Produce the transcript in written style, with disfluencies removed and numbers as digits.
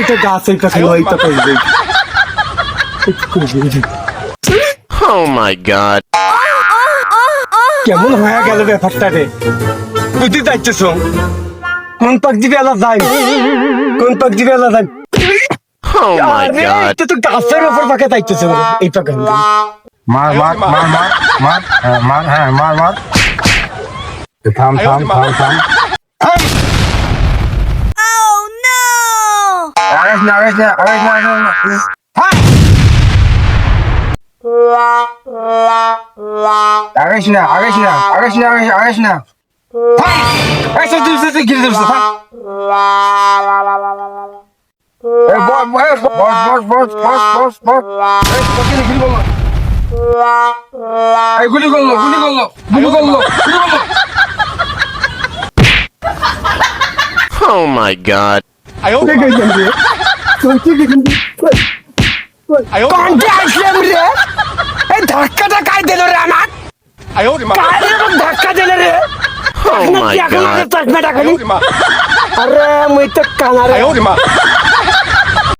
তো গাছ এইটা খালি হইতে পারবে Oh my god. কেমন হয়ে গেল ব্যাপারটা রে বুঝতে চাইছিস কোন পাক দিবে আলা যাই কোন পাক দিবে আলা যাই Oh my আরে god. এটা তো গাছের উপর পাকে চাইছিস এই পাকে মার মার মার মার মার মার হ্যাঁ মার মার থাম থাম থাম থাম Oh no! আরেস না আরেস না আরেস না আরেস না আরেস না আরেস না আরেস না আরেস না আরেস তুই গিরে দিস বস বস বস বস বস বস বস গুলি করলো গুলি করলো গুলি করলো গুলি করলো Oh my god. কোনটা আসলাম রে এই ধাক্কাটা কাই দিল রে আমার কাই এরকম ধাক্কা দিল রে Oh my god. আরে মুই তো কানা রে